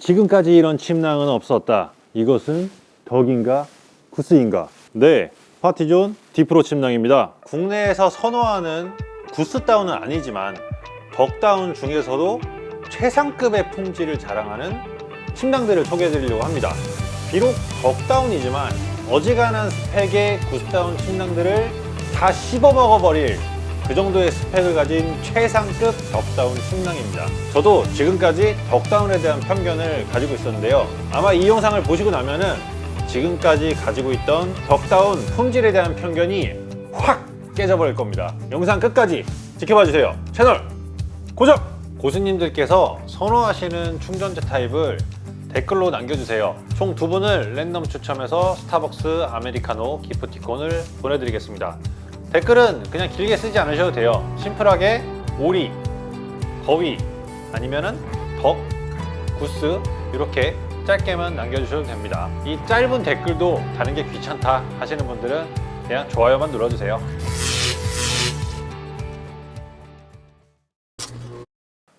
지금까지 이런 침낭은 없었다. 이것은 덕인가 구스인가? 네, 파티존 디프로 침낭입니다. 국내에서 선호하는 구스다운은 아니지만 덕다운 중에서도 최상급의 품질을 자랑하는 침낭들을 소개해 드리려고 합니다. 비록 덕다운이지만 어지간한 스펙의 구스다운 침낭들을 다 씹어 먹어버릴 그 정도의 스펙을 가진 최상급 덕다운 침낭입니다. 저도 지금까지 덕다운에 대한 편견을 가지고 있었는데요. 아마 이 영상을 보시고 나면은 지금까지 가지고 있던 덕다운 품질에 대한 편견이 확 깨져버릴 겁니다. 영상 끝까지 지켜봐 주세요. 채널 고정! 고수님들께서 선호하시는 충전재 타입을 댓글로 남겨주세요. 총 2분을 랜덤 추첨해서 스타벅스 아메리카노 기프티콘을 보내드리겠습니다. 댓글은 그냥 길게 쓰지 않으셔도 돼요. 심플하게 오리, 더위, 아니면은 덕, 구스 이렇게 짧게만 남겨주셔도 됩니다. 이 짧은 댓글도 다는 게 귀찮다 하시는 분들은 그냥 좋아요만 눌러주세요.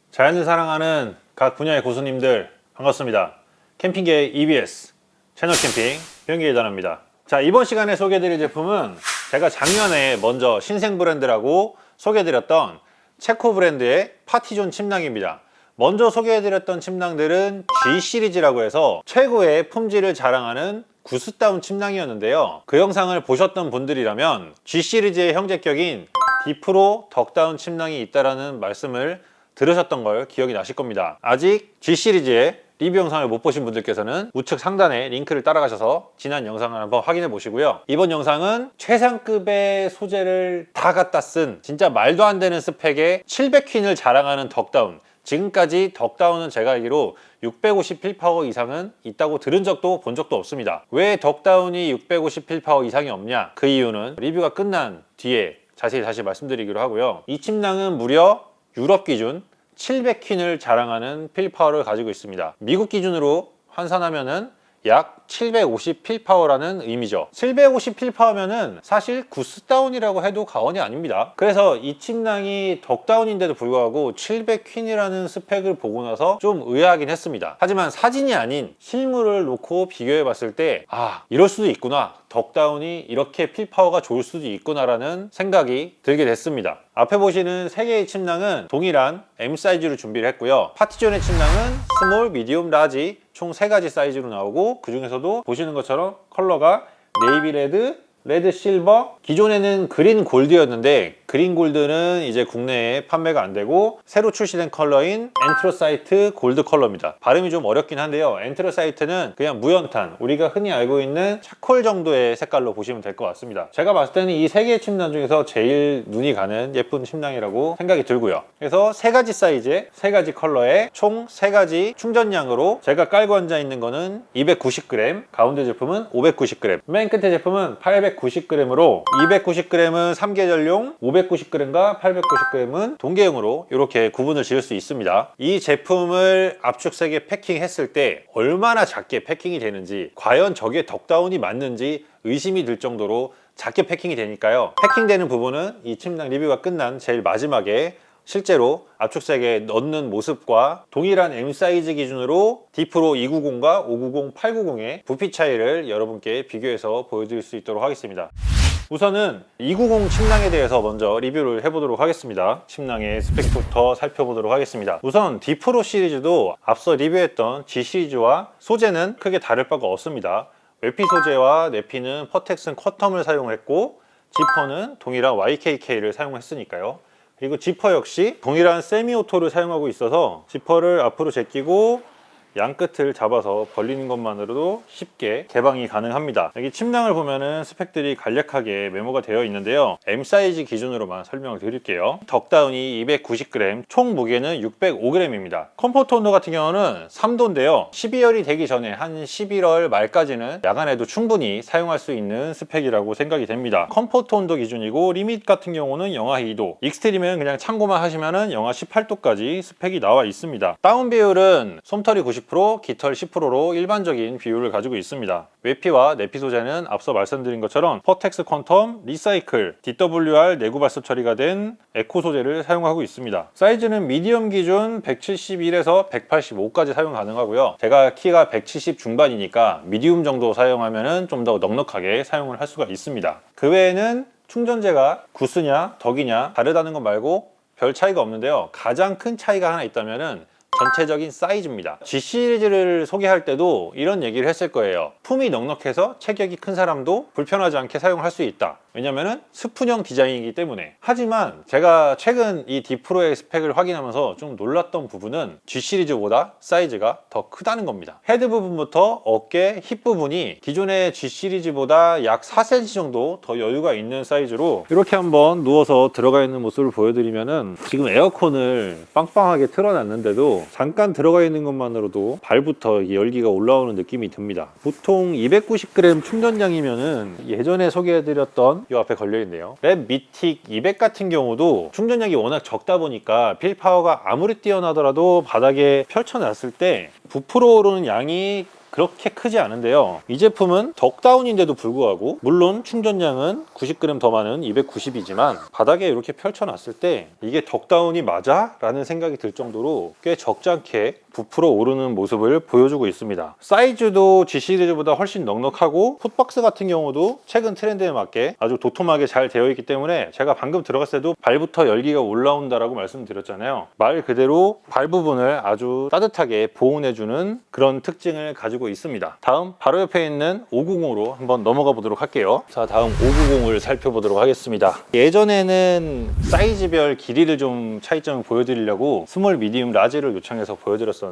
자연을 사랑하는 각 분야의 고수님들 반갑습니다. 캠핑계의 EBS 채널 캠핑 비영기 대단합니다. 자, 이번 시간에 소개해드릴 제품은 제가 작년에 먼저 신생 브랜드라고 소개해드렸던 체코 브랜드의 파티존 침낭입니다. 먼저 소개해드렸던 침낭들은 G 시리즈라고 해서 최고의 품질을 자랑하는 구스다운 침낭이었는데요. 그 영상을 보셨던 분들이라면 G 시리즈의 형제격인 디프로 덕다운 침낭이 있다라는 말씀을 들으셨던 걸 기억이 나실 겁니다. 아직 G 시리즈의 리뷰 영상을 못 보신 분들께서는 우측 상단에 링크를 따라가셔서 지난 영상을 한번 확인해 보시고요. 이번 영상은 최상급의 소재를 다 갖다 쓴 진짜 말도 안 되는 스펙의 700퀸을 자랑하는 덕다운. 지금까지 덕다운은 제가 알기로 650 필파워 이상은 있다고 들은 적도 본 적도 없습니다. 왜 덕다운이 650 필파워 이상이 없냐? 그 이유는 리뷰가 끝난 뒤에 자세히 다시 말씀드리기로 하고요. 이 침낭은 무려 유럽 기준 700퀸을 자랑하는 필파워를 가지고 있습니다. 미국 기준으로 환산하면은 약 750 필파워라는 의미죠. 750 필파워면은 사실 구스다운이라고 해도 과언이 아닙니다. 그래서 이 침낭이 덕다운인데도 불구하고 700퀸이라는 스펙을 보고 나서 좀 의아하긴 했습니다. 하지만 사진이 아닌 실물을 놓고 비교해 봤을 때 이럴 수도 있구나, 덕다운이 이렇게 필파워가 좋을 수도 있구나라는 생각이 들게 됐습니다. 앞에 보시는 3개의 침낭은 동일한 M 사이즈로 준비를 했고요. 파티존의 침낭은 스몰, 미디움, 라지 총 3가지 사이즈로 나오고, 그 중에서도 보시는 것처럼 컬러가 네이비 레드, 레드 실버, 기존에는 그린 골드였는데 그린 골드는 이제 국내에 판매가 안 되고 새로 출시된 컬러인 엔트로사이트 골드 컬러입니다. 발음이 좀 어렵긴 한데요. 엔트로사이트는 그냥 무연탄, 우리가 흔히 알고 있는 차콜 정도의 색깔로 보시면 될 것 같습니다. 제가 봤을 때는 이 3개의 침낭 중에서 제일 눈이 가는 예쁜 침낭이라고 생각이 들고요. 그래서 3가지 사이즈에 3가지 컬러에 총 3가지 충전량으로 제가 깔고 앉아 있는 거는 290g, 가운데 제품은 590g, 맨 끝에 제품은 890g으로 290g은 3계절용, 590g과 890g은 동계용으로 이렇게 구분을 지을 수 있습니다. 이 제품을 압축색에 패킹했을 때 얼마나 작게 패킹이 되는지, 과연 저게 덕다운이 맞는지 의심이 들 정도로 작게 패킹이 되니까요. 패킹되는 부분은 이 침낭 리뷰가 끝난 제일 마지막에 실제로 압축색에 넣는 모습과 동일한 M 사이즈 기준으로 디프로 290과 590, 890의 부피 차이를 여러분께 비교해서 보여드릴 수 있도록 하겠습니다. 우선은 290 침낭에 대해서 먼저 리뷰를 해보도록 하겠습니다. 침낭의 스펙부터 살펴보도록 하겠습니다. 우선 디프로 시리즈도 앞서 리뷰했던 G 시리즈와 소재는 크게 다를 바가 없습니다. 외피 소재와 내피는 퍼텍슨 쿼텀을 사용했고, 지퍼는 동일한 YKK를 사용했으니까요. 그리고 지퍼 역시 동일한 세미오토를 사용하고 있어서 지퍼를 앞으로 제끼고 양끝을 잡아서 벌리는 것만으로도 쉽게 개방이 가능합니다. 여기 침낭을 보면은 스펙들이 간략하게 메모가 되어 있는데요. M 사이즈 기준으로만 설명을 드릴게요. 덕다운이 290g, 총 무게는 605g입니다. 컴포트 온도 같은 경우는 3도인데요. 12월이 되기 전에 한 11월 말까지는 야간에도 충분히 사용할 수 있는 스펙이라고 생각이 됩니다. 컴포트 온도 기준이고, 리밋 같은 경우는 영하 2도, 익스트림은 그냥 참고만 하시면은 영하 18도까지 스펙이 나와 있습니다. 다운 비율은 솜털이 90%, 90%, 깃털 10%로 일반적인 비율을 가지고 있습니다. 외피와 내피 소재는 앞서 말씀드린 것처럼 퍼텍스 퀀텀, 리사이클, DWR 내구 발습 처리가 된 에코 소재를 사용하고 있습니다. 사이즈는 미디엄 기준 171에서 185까지 사용 가능하고요. 제가 키가 170 중반이니까 미디움 정도 사용하면 좀 더 넉넉하게 사용을 할 수가 있습니다. 그 외에는 충전재가 구스냐 덕이냐 다르다는 것 말고 별 차이가 없는데요. 가장 큰 차이가 하나 있다면은 전체적인 사이즈입니다. G 시리즈를 소개할 때도 이런 얘기를 했을 거예요. 품이 넉넉해서 체격이 큰 사람도 불편하지 않게 사용할 수 있다. 왜냐면은 스푼형 디자인이기 때문에. 하지만 제가 최근 이 D프로의 스펙을 확인하면서 좀 놀랐던 부분은 G 시리즈보다 사이즈가 더 크다는 겁니다. 헤드 부분부터 어깨, 힙 부분이 기존의 G 시리즈보다 약 4cm 정도 더 여유가 있는 사이즈로 이렇게 한번 누워서 들어가 있는 모습을 보여드리면은 지금 에어컨을 빵빵하게 틀어놨는데도 잠깐 들어가 있는 것만으로도 발부터 열기가 올라오는 느낌이 듭니다. 보통 290g 충전량이면은 예전에 소개해드렸던 이 앞에 걸려있네요. 랩 미틱 200 같은 경우도 충전량이 워낙 적다 보니까 필 파워가 아무리 뛰어나더라도 바닥에 펼쳐놨을 때 부풀어 오르는 양이 그렇게 크지 않은데요. 이 제품은 덕다운인데도 불구하고 물론 충전량은 90g 더 많은 290이지만 바닥에 이렇게 펼쳐놨을 때 이게 덕다운이 맞아? 라는 생각이 들 정도로 꽤 적잖게 부풀어 오르는 모습을 보여주고 있습니다. 사이즈도 G 시리즈보다 훨씬 넉넉하고 풋박스 같은 경우도 최근 트렌드에 맞게 아주 도톰하게 잘 되어 있기 때문에 제가 방금 들어갔을 때도 발부터 열기가 올라온다라고 말씀드렸잖아요. 말 그대로 발 부분을 아주 따뜻하게 보온해주는 그런 특징을 가지고 있습니다. 다음 바로 옆에 있는 590으로 한번 넘어가 보도록 할게요. 자, 다음 590을 살펴보도록 하겠습니다. 예전에는 사이즈별 길이를 좀 차이점을 보여드리려고 스몰, 미디움, 라지를 요청해서 보여드렸었는데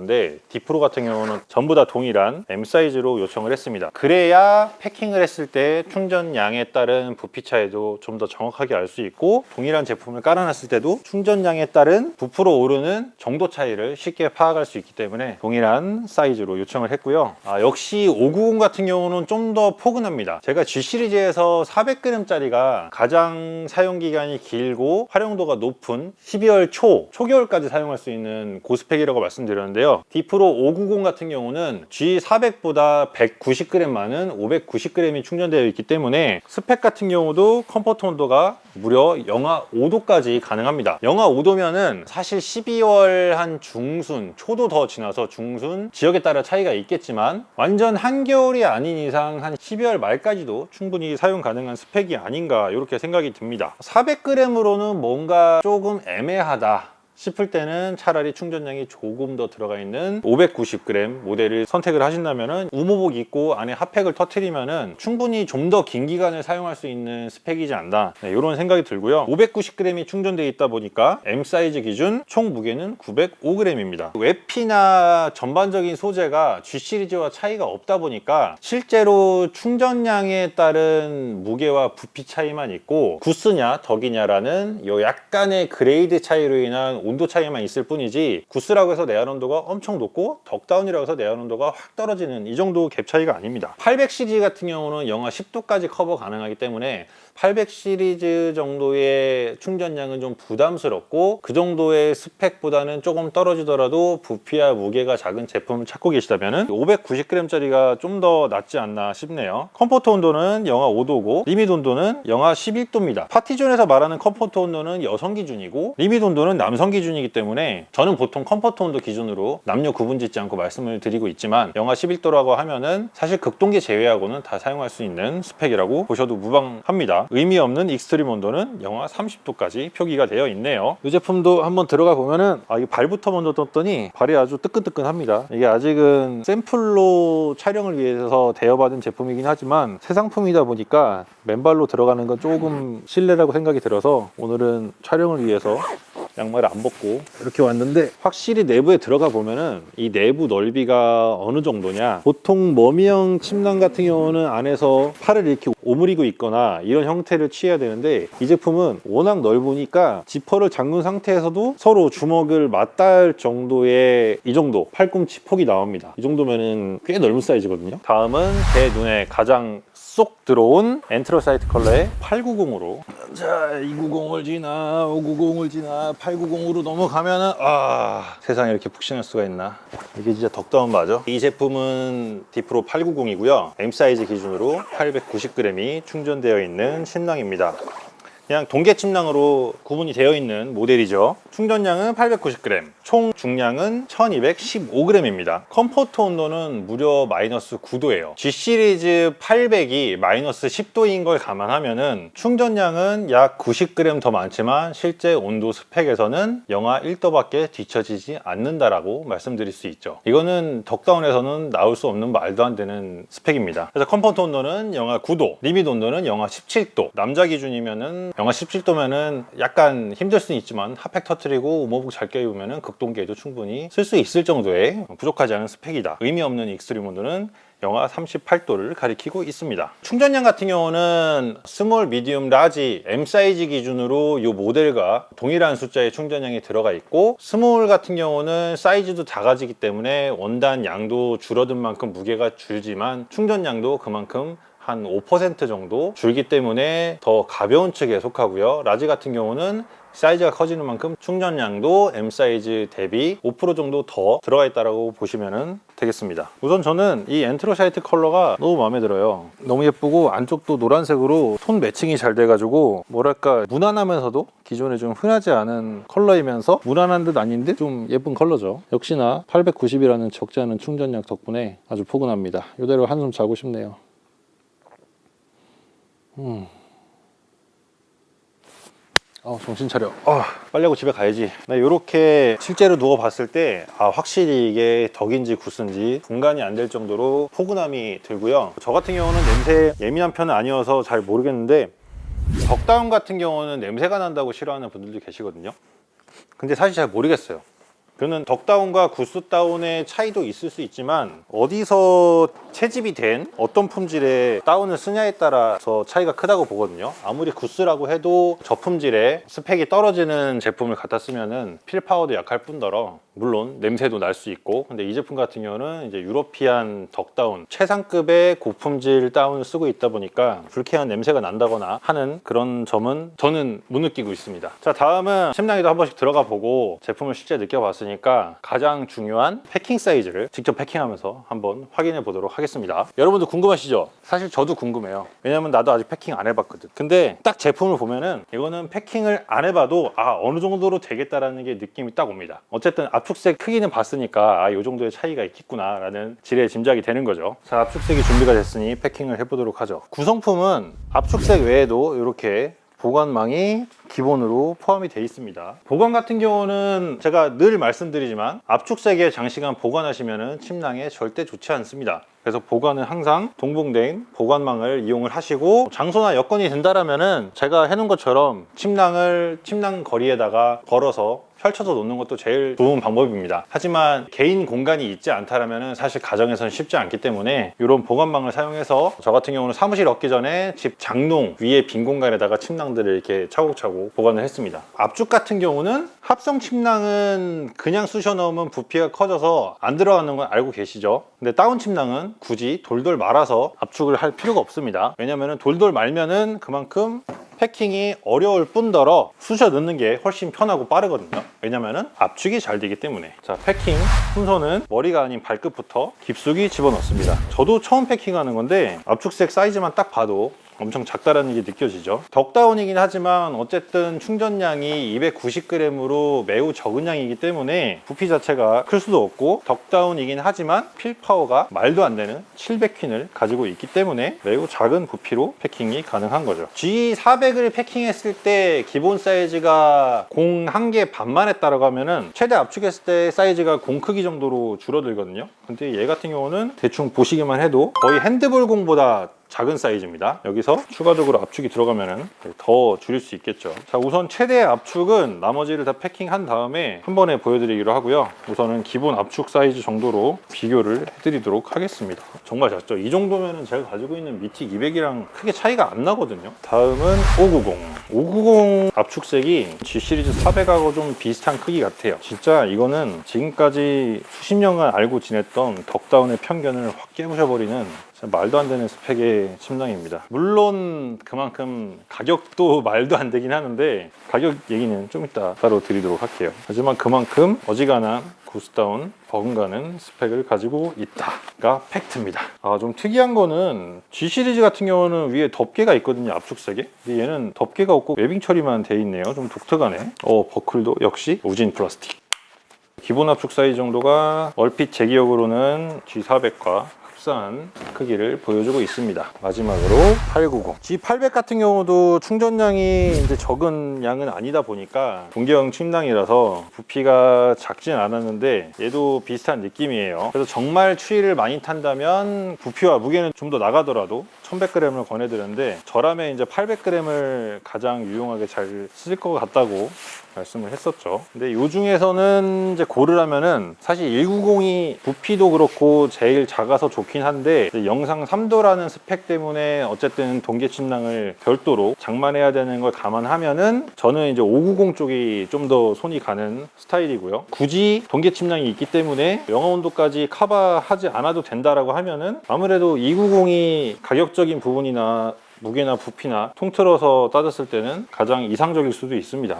D프로 같은 경우는 전부 다 동일한 M 사이즈로 요청을 했습니다. 그래야 패킹을 했을 때 충전량에 따른 부피 차이도 좀 더 정확하게 알 수 있고 동일한 제품을 깔아놨을 때도 충전량에 따른 부풀어 오르는 정도 차이를 쉽게 파악할 수 있기 때문에 동일한 사이즈로 요청을 했고요. 역시 590 같은 경우는 좀 더 포근합니다. 제가 G 시리즈에서 400g짜리가 가장 사용기간이 길고 활용도가 높은 12월 초겨울까지 사용할 수 있는 고스펙이라고 말씀드렸는데요. D프로 590 같은 경우는 G400보다 190g 많은 590g이 충전되어 있기 때문에 스펙 같은 경우도 컴포트 온도가 무려 영하 5도까지 가능합니다. 영하 5도면은 사실 12월 한 중순, 초도 더 지나서 중순, 지역에 따라 차이가 있겠지만 완전 한겨울이 아닌 이상 한 12월 말까지도 충분히 사용 가능한 스펙이 아닌가 이렇게 생각이 듭니다. 400g으로는 뭔가 조금 애매하다 싶을 때는 차라리 충전량이 조금 더 들어가 있는 590g 모델을 선택을 하신다면 우모복 입고 안에 핫팩을 터트리면 충분히 좀 더 긴 기간을 사용할 수 있는 스펙이지 않나 이런 생각이 들고요. 590g이 충전되어 있다 보니까 M 사이즈 기준 총 무게는 905g입니다. 외피나 전반적인 소재가 G 시리즈와 차이가 없다 보니까 실제로 충전량에 따른 무게와 부피 차이만 있고 구스냐 덕이냐라는 요 약간의 그레이드 차이로 인한 온도 차이만 있을 뿐이지 구스라고 해서 내연 온도가 엄청 높고 덕다운이라고 해서 내연 온도가 확 떨어지는 이 정도 갭 차이가 아닙니다. 800 시리즈 같은 경우는 영하 10도까지 커버 가능하기 때문에 800 시리즈 정도의 충전량은 좀 부담스럽고 그 정도의 스펙보다는 조금 떨어지더라도 부피와 무게가 작은 제품을 찾고 계시다면 590g짜리가 좀 더 낫지 않나 싶네요. 컴포트 온도는 영하 5도고 리밋 온도는 영하 11도입니다. 파티존에서 말하는 컴포트 온도는 여성 기준이고 리밋 온도는 남성 기준이기 때문에 저는 보통 컴포트 온도 기준으로 남녀 구분 짓지 않고 말씀을 드리고 있지만 영하 11도라고 하면은 사실 극동기 제외하고는 다 사용할 수 있는 스펙이라고 보셔도 무방합니다. 의미 없는 익스트림 온도는 영하 30도까지 표기가 되어 있네요. 이 제품도 한번 들어가 보면은 이 발부터 먼저 떴더니 발이 아주 뜨끈뜨끈합니다. 이게 아직은 샘플로 촬영을 위해서 대여받은 제품이긴 하지만 새 상품이다 보니까 맨발로 들어가는 건 조금 실례라고 생각이 들어서 오늘은 촬영을 위해서 양말을 안 벗고 이렇게 왔는데 확실히 내부에 들어가 보면은 이 내부 넓이가 어느 정도냐, 보통 머미형 침낭 같은 경우는 안에서 팔을 이렇게 오므리고 있거나 이런 형태를 취해야 되는데 이 제품은 워낙 넓으니까 지퍼를 잠근 상태에서도 서로 주먹을 맞닿을 정도의 이 정도 팔꿈치 폭이 나옵니다. 이 정도면은 꽤 넓은 사이즈거든요. 다음은 제 눈에 가장 쏙 들어온 엔트로사이트 컬러의 890으로, 자 290을 지나 590을 지나 890으로 넘어가면은 세상에 이렇게 푹신할 수가 있나. 이게 진짜 덕다운 맞아. 이 제품은 디프로 890이고요 M 사이즈 기준으로 890g이 충전되어 있는 침낭입니다. 그냥 동계 침낭으로 구분이 되어 있는 모델이죠. 충전량은 890g, 총 중량은 1215g입니다. 컴포트 온도는 무려 마이너스 9도예요. G 시리즈 800이 마이너스 10도인 걸 감안하면은 충전량은 약 90g 더 많지만 실제 온도 스펙에서는 영하 1도밖에 뒤처지지 않는다라고 말씀드릴 수 있죠. 이거는 덕다운에서는 나올 수 없는 말도 안 되는 스펙입니다. 그래서 컴포트 온도는 영하 9도, 리밋 온도는 영하 17도, 남자 기준이면은 영하 17도면은 약간 힘들 수는 있지만 핫팩 터트리고 우모북 잘 껴입으면은 극동계에도 충분히 쓸 수 있을 정도의 부족하지 않은 스펙이다. 의미 없는 익스트림 온도는 영하 38도를 가리키고 있습니다. 충전량 같은 경우는 스몰, 미디움, 라지, M 사이즈 기준으로 이 모델과 동일한 숫자의 충전량이 들어가 있고, 스몰 같은 경우는 사이즈도 작아지기 때문에 원단 양도 줄어든 만큼 무게가 줄지만 충전량도 그만큼 한 5% 정도 줄기 때문에 더 가벼운 측에 속하고요. 라지 같은 경우는 사이즈가 커지는 만큼 충전량도 M 사이즈 대비 5% 정도 더 들어가 있다고 보시면 되겠습니다. 우선 저는 이 엔트로사이트 컬러가 너무 마음에 들어요. 너무 예쁘고 안쪽도 노란색으로 톤 매칭이 잘 돼가지고 뭐랄까 무난하면서도 기존에 좀 흔하지 않은 컬러이면서 무난한 듯 아닌 듯 좀 예쁜 컬러죠. 역시나 890이라는 적지 않은 충전량 덕분에 아주 포근합니다. 이대로 한숨 자고 싶네요. 정신 차려. 빨리 하고 집에 가야지. 나 이렇게 실제로 누워봤을 때 확실히 이게 덕인지 구스인지 분간이 안 될 정도로 포근함이 들고요. 저 같은 경우는 냄새 예민한 편은 아니어서 잘 모르겠는데, 덕다운 같은 경우는 냄새가 난다고 싫어하는 분들도 계시거든요. 근데 사실 잘 모르겠어요. 저는 덕다운과 구스다운의 차이도 있을 수 있지만 어디서 채집이 된 어떤 품질의 다운을 쓰냐에 따라서 차이가 크다고 보거든요. 아무리 구스라고 해도 저품질의 스펙이 떨어지는 제품을 갖다 쓰면은 필파워도 약할 뿐더러 물론 냄새도 날 수 있고, 근데 이 제품 같은 경우는 이제 유러피안 덕다운 최상급의 고품질 다운을 쓰고 있다 보니까 불쾌한 냄새가 난다거나 하는 그런 점은 저는 못 느끼고 있습니다. 자, 다음은 침낭에도 한 번씩 들어가 보고 제품을 실제 느껴봤으니까 가장 중요한 패킹 사이즈를 직접 패킹하면서 한번 확인해 보도록 하겠습니다. 여러분도 궁금하시죠? 사실 저도 궁금해요. 왜냐면 나도 아직 패킹 안 해봤거든. 근데 딱 제품을 보면은 이거는 패킹을 안 해봐도 어느 정도로 되겠다라는 게 느낌이 딱 옵니다. 어쨌든 압축색 크기는 봤으니까 이 정도의 차이가 있겠구나 라는 지레 짐작이 되는 거죠. 자, 압축색이 준비가 됐으니 패킹을 해보도록 하죠. 구성품은 압축색 외에도 이렇게 보관망이 기본으로 포함이 되어 있습니다. 보관 같은 경우는 제가 늘 말씀드리지만 압축색에 장시간 보관하시면 침낭에 절대 좋지 않습니다. 그래서 보관은 항상 동봉된 보관망을 이용을 하시고, 장소나 여건이 된다라면은 제가 해놓은 것처럼 침낭을 침낭 거리에다가 걸어서 펼쳐서 놓는 것도 제일 좋은 방법입니다. 하지만 개인 공간이 있지 않다라면 사실 가정에서는 쉽지 않기 때문에 이런 보관망을 사용해서, 저 같은 경우는 사무실 얻기 전에 집 장롱 위에 빈 공간에다가 침낭들을 이렇게 차곡차곡 보관을 했습니다. 압축 같은 경우는 합성 침낭은 그냥 쑤셔 넣으면 부피가 커져서 안 들어가는 건 알고 계시죠? 근데 다운 침낭은 굳이 돌돌 말아서 압축을 할 필요가 없습니다. 왜냐면 돌돌 말면은 그만큼 패킹이 어려울 뿐더러 쑤셔 넣는 게 훨씬 편하고 빠르거든요. 왜냐면은 압축이 잘 되기 때문에. 자, 패킹 순서는 머리가 아닌 발끝부터 깊숙이 집어넣습니다. 저도 처음 패킹하는 건데 압축색 사이즈만 딱 봐도 엄청 작다라는 게 느껴지죠. 덕다운이긴 하지만 어쨌든 충전량이 290g으로 매우 적은 양이기 때문에 부피 자체가 클 수도 없고, 덕다운이긴 하지만 필파워가 말도 안 되는 700퀸을 가지고 있기 때문에 매우 작은 부피로 패킹이 가능한 거죠. G400을 패킹했을 때 기본 사이즈가 공 1개 반만 했다고 하면은 최대 압축했을 때 사이즈가 공 크기 정도로 줄어들거든요. 근데 얘 같은 경우는 대충 보시기만 해도 거의 핸드볼 공보다 작은 사이즈입니다. 여기서 추가적으로 압축이 들어가면 더 줄일 수 있겠죠. 자, 우선 최대 압축은 나머지를 다 패킹한 다음에 한 번에 보여드리기로 하고요. 우선은 기본 압축 사이즈 정도로 비교를 해드리도록 하겠습니다. 정말 작죠? 이 정도면 제가 가지고 있는 미틱 200이랑 크게 차이가 안 나거든요. 다음은 590. 590 압축색이 G 시리즈 400하고 좀 비슷한 크기 같아요. 진짜 이거는 지금까지 수십 년간 알고 지냈던 덕다운의 편견을 확 깨부셔버리는 말도 안 되는 스펙의 침낭입니다. 물론 그만큼 가격도 말도 안 되긴 하는데 가격 얘기는 좀 이따 따로 드리도록 할게요. 하지만 그만큼 어지간한 구스다운 버금가는 스펙을 가지고 있다가 팩트입니다. 좀 특이한 거는 G 시리즈 같은 경우는 위에 덮개가 있거든요. 압축색에. 근데 얘는 덮개가 없고 웨빙 처리만 돼 있네요. 좀 독특하네. 버클도 역시 우진 플라스틱. 기본 압축 사이즈 정도가 얼핏 제 기억으로는 G400과 흡사한 크기를 보여주고 있습니다. 마지막으로 890. G800 같은 경우도 충전량이 이제 적은 양은 아니다 보니까 동계형 침낭이라서 부피가 작진 않았는데 얘도 비슷한 느낌이에요. 그래서 정말 추위를 많이 탄다면 부피와 무게는 좀 더 나가더라도 1100g을 권해드렸는데 저라면 이제 800g을 가장 유용하게 잘 쓸 것 같다고 말씀을 했었죠. 근데 이 중에서는 이제 고르라면은 사실 190이 부피도 그렇고 제일 작아서 좋긴 한데 영상 3도라는 스펙 때문에 어쨌든 동계 침낭을 별도로 장만해야 되는 걸 감안하면은 저는 이제 590 쪽이 좀 더 손이 가는 스타일이고요. 굳이 동계 침낭이 있기 때문에 영하 온도까지 커버하지 않아도 된다라고 하면은 아무래도 290이 가격적인 부분이나 무게나 부피나 통틀어서 따졌을 때는 가장 이상적일 수도 있습니다.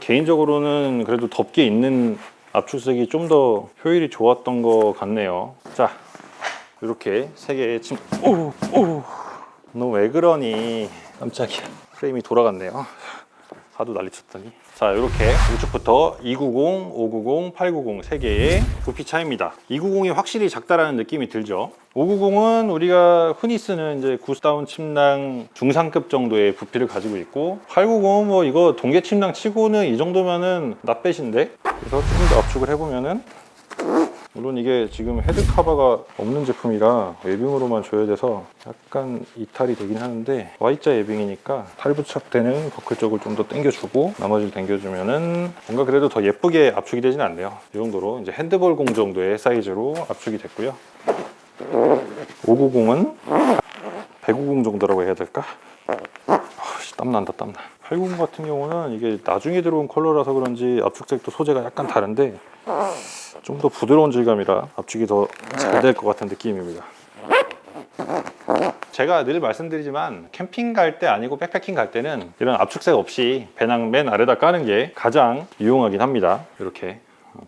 개인적으로는 그래도 덮개 있는 압축색이 좀 더 효율이 좋았던 것 같네요. 자, 이렇게 세 개의 너 왜 그러니? 깜짝이야. 프레임이 돌아갔네요. 하도 난리 쳤더니. 자, 이렇게 우측부터 290, 590, 890 세 개의 부피 차이입니다. 290이 확실히 작다라는 느낌이 들죠. 590은 우리가 흔히 쓰는 이제 구스다운 침낭 중상급 정도의 부피를 가지고 있고 890은 뭐 이거 동계 침낭 치고는 이 정도면은 낫배신데. 그래서 조금 더 압축을 해보면은 물론 이게 지금 헤드 커버가 없는 제품이라 웨빙으로만 줘야 돼서 약간 이탈이 되긴 하는데 Y자 웨빙이니까 팔 부착되는 버클 쪽을 좀 더 당겨주고 나머지를 당겨주면은 뭔가 그래도 더 예쁘게 압축이 되진 않네요. 이 정도로 이제 핸드볼 공 정도의 사이즈로 압축이 됐고요. 590은 150 정도라고 해야 될까? 땀난다 땀나. 890 같은 경우는 이게 나중에 들어온 컬러라서 그런지 압축색도 소재가 약간 다른데 좀 더 부드러운 질감이라 압축이 더 잘 될 것 같은 느낌입니다. 제가 늘 말씀드리지만 캠핑 갈 때 아니고 백패킹 갈 때는 이런 압축색 없이 배낭 맨 아래다 까는 게 가장 유용하긴 합니다. 이렇게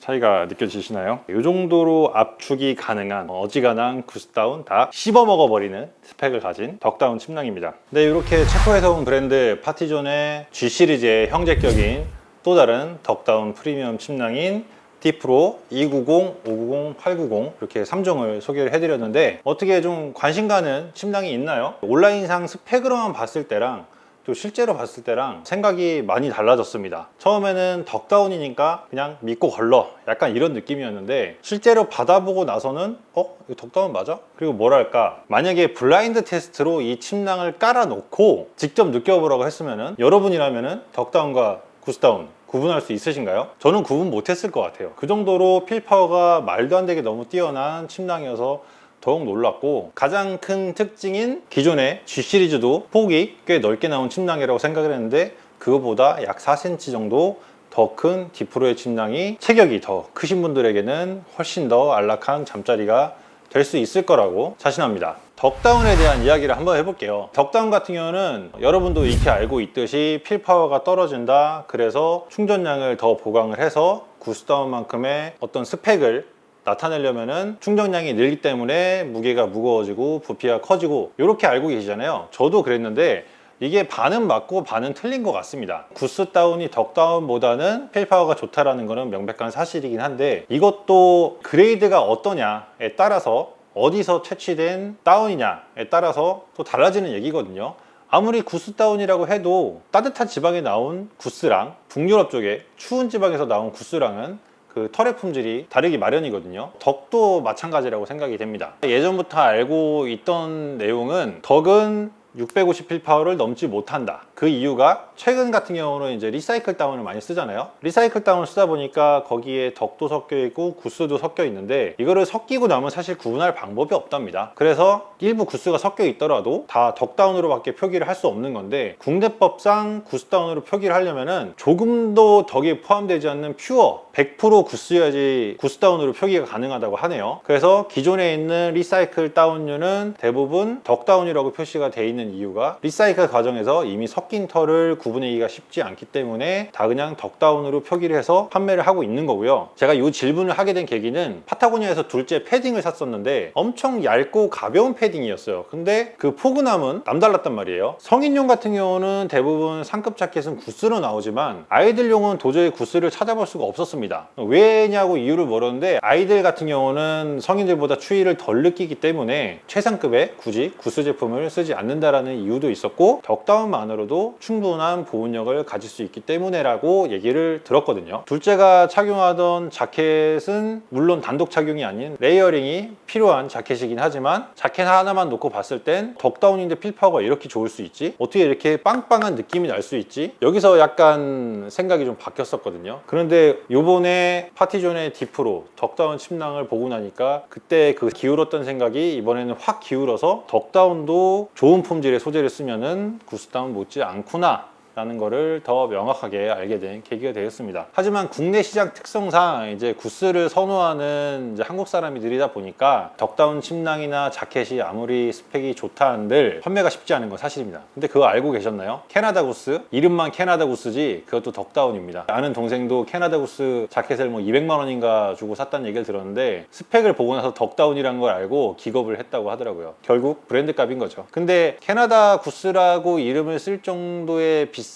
차이가 느껴지시나요? 이 정도로 압축이 가능한 어지간한 구스다운 다 씹어 먹어버리는 스펙을 가진 덕다운 침낭입니다. 네, 이렇게 체코에서 온 브랜드 파티존의 G 시리즈의 형제격인 또 다른 덕다운 프리미엄 침낭인 D프로 290, 590, 890 이렇게 3종을 소개를 해드렸는데 어떻게 좀 관심 가는 침낭이 있나요? 온라인상 스펙으로만 봤을 때랑 또 실제로 봤을 때랑 생각이 많이 달라졌습니다. 처음에는 덕다운이니까 그냥 믿고 걸러 약간 이런 느낌이었는데 실제로 받아보고 나서는 이거 덕다운 맞아? 그리고 뭐랄까 만약에 블라인드 테스트로 이 침낭을 깔아놓고 직접 느껴보라고 했으면은 여러분이라면은 덕다운과 구스다운 구분할 수 있으신가요? 저는 구분 못했을 것 같아요. 그 정도로 필파워가 말도 안 되게 너무 뛰어난 침낭이어서 더욱 놀랐고 가장 큰 특징인 기존의 G 시리즈도 폭이 꽤 넓게 나온 침낭이라고 생각을 했는데 그거보다 약 4cm 정도 더 큰 D프로의 침낭이 체격이 더 크신 분들에게는 훨씬 더 안락한 잠자리가 될 수 있을 거라고 자신합니다. 덕다운에 대한 이야기를 한번 해볼게요. 덕다운 같은 경우는 여러분도 익히 알고 있듯이 필파워가 떨어진다. 그래서 충전량을 더 보강을 해서 구스다운만큼의 어떤 스펙을 나타내려면은 충전량이 늘기 때문에 무게가 무거워지고 부피가 커지고 이렇게 알고 계시잖아요. 저도 그랬는데 이게 반은 맞고 반은 틀린 것 같습니다. 구스다운이 덕다운보다는 필파워가 좋다라는 것은 명백한 사실이긴 한데 이것도 그레이드가 어떠냐에 따라서 어디서 채취된 다운이냐에 따라서 또 달라지는 얘기거든요. 아무리 구스다운이라고 해도 따뜻한 지방에 나온 구스랑 북유럽 쪽에 추운 지방에서 나온 구스랑은 그 털의 품질이 다르기 마련이거든요. 덕도 마찬가지라고 생각이 됩니다. 예전부터 알고 있던 내용은 덕은 650 필파워를 넘지 못한다. 그 이유가 최근 같은 경우는 이제 리사이클 다운을 많이 쓰잖아요. 리사이클 다운을 쓰다 보니까 거기에 덕도 섞여 있고 구스도 섞여 있는데 이거를 섞이고 나면 사실 구분할 방법이 없답니다. 그래서 일부 구스가 섞여 있더라도 다 덕다운으로밖에 표기를 할 수 없는 건데 국내법상 구스다운으로 표기를 하려면은 조금 더 덕이 포함되지 않는 퓨어 100% 구스여야지 구스다운으로 표기가 가능하다고 하네요. 그래서 기존에 있는 리사이클 다운류는 대부분 덕다운이라고 표시가 돼 있는 이유가 리사이클 과정에서 이미 섞인 털을 구분하기가 쉽지 않기 때문에 다 그냥 덕다운으로 표기를 해서 판매를 하고 있는 거고요. 제가 이 질문을 하게 된 계기는 파타고니아에서 둘째 패딩을 샀었는데 엄청 얇고 가벼운 패딩이었어요. 근데 그 포근함은 남달랐단 말이에요. 성인용 같은 경우는 대부분 상급 자켓은 구스로 나오지만 아이들용은 도저히 구스를 찾아볼 수가 없었습니다. 왜냐고 이유를 물었는데 아이들 같은 경우는 성인들보다 추위를 덜 느끼기 때문에 최상급의 굳이 구스 제품을 쓰지 않는다라는 이유도 있었고 덕다운만으로도 충분한 보온력을 가질 수 있기 때문에라고 얘기를 들었거든요. 둘째가 착용하던 자켓은 물론 단독 착용이 아닌 레이어링이 필요한 자켓이긴 하지만 자켓 하나만 놓고 봤을 땐 덕다운인데 필파워가 이렇게 좋을 수 있지? 어떻게 이렇게 빵빵한 느낌이 날 수 있지? 여기서 약간 생각이 좀 바뀌었었거든요. 그런데 요번에 파티존의 디프로 덕다운 침낭을 보고 나니까 그때 그 기울었던 생각이 이번에는 확 기울어서 덕다운도 좋은 품질의 소재를 쓰면은 구스다운 못지 않구나 라는 거를 더 명확하게 알게 된 계기가 되었습니다. 하지만 국내 시장 특성상 이제 구스를 선호하는 이제 한국 사람들이다 보니까 덕다운 침낭이나 자켓이 아무리 스펙이 좋다 한들 판매가 쉽지 않은 건 사실입니다. 근데 그거 알고 계셨나요? 캐나다 구스, 이름만 캐나다 구스지 그것도 덕다운입니다. 아는 동생도 캐나다 구스 자켓을 뭐 200만 원인가 주고 샀다는 얘기를 들었는데 스펙을 보고 나서 덕다운이라는 걸 알고 기겁을 했다고 하더라고요. 결국 브랜드 값인 거죠. 근데 캐나다 구스라고 이름을 쓸 정도의 비싼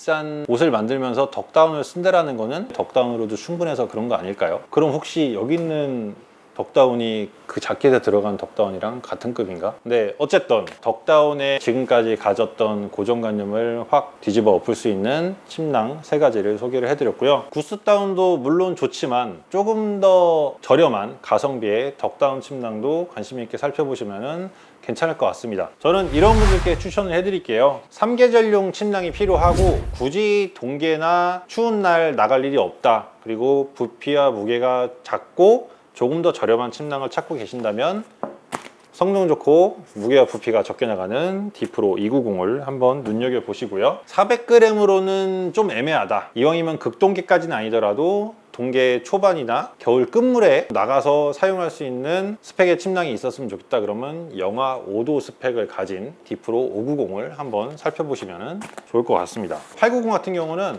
옷을 만들면서 덕다운을 쓴다라는 거는 덕다운으로도 충분해서 그런 거 아닐까요? 그럼 혹시 여기 있는 덕다운이 그 자켓에 들어간 덕다운이랑 같은 급인가? 근데 어쨌든 덕다운에 지금까지 가졌던 고정관념을 확 뒤집어 엎을 수 있는 침낭 3가지를 소개를 해드렸고요. 구스다운도 물론 좋지만 조금 더 저렴한 가성비의 덕다운 침낭도 관심 있게 살펴보시면은 괜찮을 것 같습니다. 저는 이런 분들께 추천을 해드릴게요. 3계절용 침낭이 필요하고 굳이 동계나 추운 날 나갈 일이 없다. 그리고 부피와 무게가 작고 조금 더 저렴한 침낭을 찾고 계신다면 성능 좋고 무게와 부피가 적게 나가는 디프로 290을 한번 눈여겨보시고요. 400g으로는 좀 애매하다. 이왕이면 극동계까지는 아니더라도 동계 초반이나 겨울 끝물에 나가서 사용할 수 있는 스펙의 침낭이 있었으면 좋겠다 그러면 영하 5도 스펙을 가진 디프로 590을 한번 살펴보시면 좋을 것 같습니다. 890 같은 경우는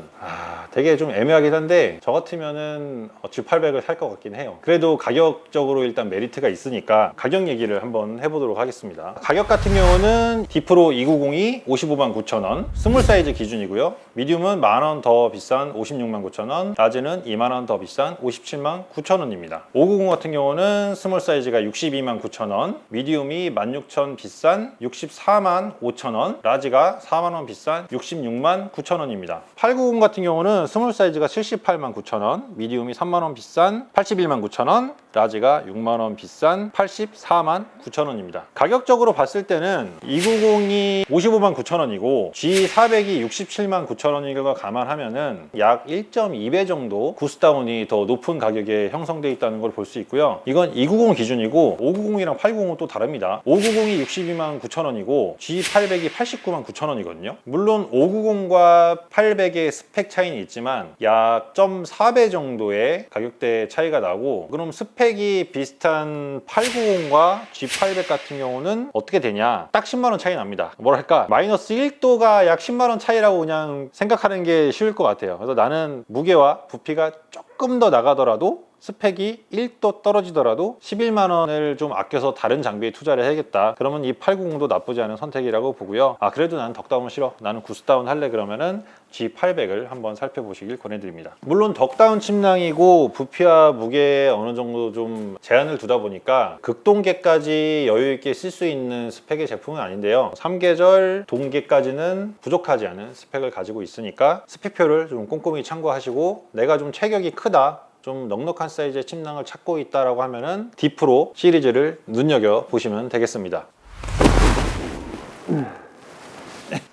되게 좀 애매하긴 한데 저 같으면은 G800을 살 것 같긴 해요. 그래도 가격적으로 일단 메리트가 있으니까 가격 얘기를 한번 해보도록 하겠습니다. 가격 같은 경우는 디프로 290이 55만 9천 원, 스몰 사이즈 기준이고요. 미디움은 만원 더 비싼 56만 9천 원, 라지는 2만 원 더 비싼 57만 9천 원입니다. 590 같은 경우는 스몰 사이즈가 62만 9천 원, 미디움이 16,000 비싼 64만 5천 원, 라지가 4만 원 비싼 66만 9천 원입니다. 890 같은 경우는 스몰 사이즈가 78만 9천 원, 미디움이 3만 원 비싼 81만 9천 원, 라지가 6만 원 비싼 84만 9천 원입니다. 가격적으로 봤을 때는 290이 55만 9천 원이고 G400이 67만 9천 원인 걸 감안하면은 약 1.2배 정도 구스다운이 더 높은 가격에 형성되어 있다는 걸 볼 수 있고요. 이건 290 기준이고 590이랑 890은 또 다릅니다. 590이 62만 9천 원이고 G800이 89만 9천 원이거든요. 물론 590과 800의 스펙 차이는 있지만 약 0.4배 정도의 가격대 차이가 나고 그럼 스펙이 비슷한 890과 G800 같은 경우는 어떻게 되냐? 딱 10만 원 차이 납니다. 뭐랄까 마이너스 1도가 약 10만 원 차이라고 그냥 생각하는 게 쉬울 것 같아요. 그래서 나는 무게와 부피가 조금 더 나가더라도 스펙이 1도 떨어지더라도 11만 원을 좀 아껴서 다른 장비에 투자를 해야겠다. 그러면 이 890도 나쁘지 않은 선택이라고 보고요. 그래도 나는 덕다운 싫어. 나는 구스다운 할래 그러면은 G800을 한번 살펴보시길 권해드립니다. 물론 덕다운 침낭이고 부피와 무게에 어느 정도 좀 제한을 두다 보니까 극동계까지 여유있게 쓸 수 있는 스펙의 제품은 아닌데요. 3계절 동계까지는 부족하지 않은 스펙을 가지고 있으니까 스펙표를 좀 꼼꼼히 참고하시고 내가 좀 체격이 크다. 좀 넉넉한 사이즈의 침낭을 찾고 있다라고 하면은 디프로 시리즈를 눈여겨 보시면 되겠습니다.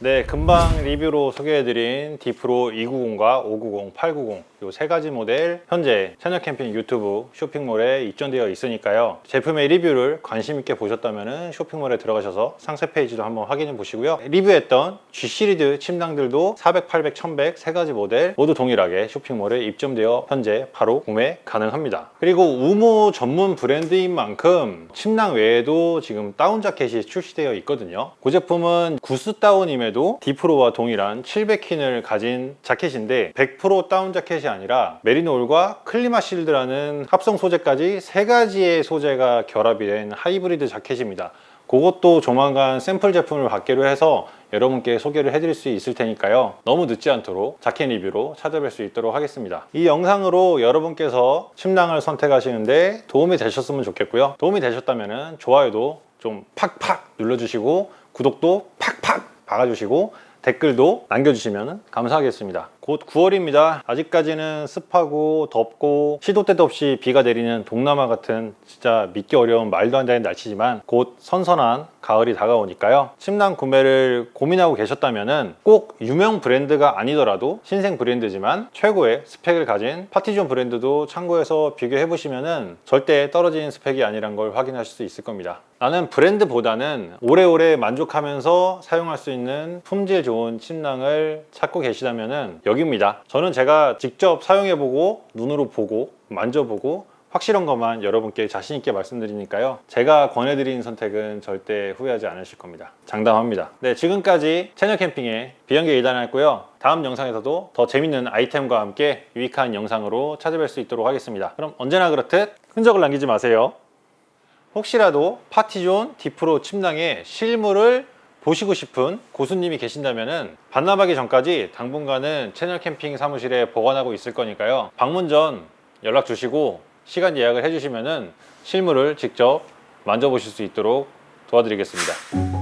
네, 금방 리뷰로 소개해드린 디프로 290과 590, 890 이 세 가지 모델 현재 채널 캠핑 유튜브 쇼핑몰에 입점되어 있으니까요. 제품의 리뷰를 관심 있게 보셨다면 쇼핑몰에 들어가셔서 상세 페이지도 한번 확인해 보시고요. 리뷰했던 G 시리즈 침낭들도 400, 800, 1100 세 가지 모델 모두 동일하게 쇼핑몰에 입점되어 현재 바로 구매 가능합니다. 그리고 우모 전문 브랜드인 만큼 침낭 외에도 지금 다운 자켓이 출시되어 있거든요. 그 제품은 구스 다운임에도 디프로와 동일한 700킨을 가진 자켓인데 100% 다운 자켓이 아니라 메리노울과 클리마 실드라는 합성 소재까지 세 가지의 소재가 결합이 된 하이브리드 자켓입니다. 그것도 조만간 샘플 제품을 받기로 해서 여러분께 소개를 해드릴 수 있을 테니까요. 너무 늦지 않도록 자켓 리뷰로 찾아뵐 수 있도록 하겠습니다. 이 영상으로 여러분께서 침낭을 선택하시는데 도움이 되셨으면 좋겠고요. 도움이 되셨다면 좋아요도 좀 팍팍 눌러주시고 구독도 팍팍 박아주시고 댓글도 남겨주시면 감사하겠습니다. 곧 9월입니다. 아직까지는 습하고 덥고 시도 때도 없이 비가 내리는 동남아 같은 진짜 믿기 어려운 말도 안 되는 날씨지만 곧 선선한 가을이 다가오니까요. 침낭 구매를 고민하고 계셨다면 꼭 유명 브랜드가 아니더라도 신생 브랜드지만 최고의 스펙을 가진 파티존 브랜드도 참고해서 비교해 보시면 절대 떨어지는 스펙이 아니란 걸 확인하실 수 있을 겁니다. 나는 브랜드보다는 오래오래 만족하면서 사용할 수 있는 품질 좋은 침낭을 찾고 계시다면 여기입니다. 저는 제가 직접 사용해보고 눈으로 보고 만져보고 확실한 것만 여러분께 자신 있게 말씀드리니까요. 제가 권해드리는 선택은 절대 후회하지 않으실 겁니다. 장담합니다. 네, 지금까지 채널 캠핑의 비영계 이단이었고요. 다음 영상에서도 더 재밌는 아이템과 함께 유익한 영상으로 찾아뵐 수 있도록 하겠습니다. 그럼 언제나 그렇듯 흔적을 남기지 마세요. 혹시라도 파티존 디프로 침낭의 실물을 보시고 싶은 고수님이 계신다면 반납하기 전까지 당분간은 채널 캠핑 사무실에 보관하고 있을 거니까요. 방문 전 연락 주시고 시간 예약을 해주시면 실물을 직접 만져보실 수 있도록 도와드리겠습니다.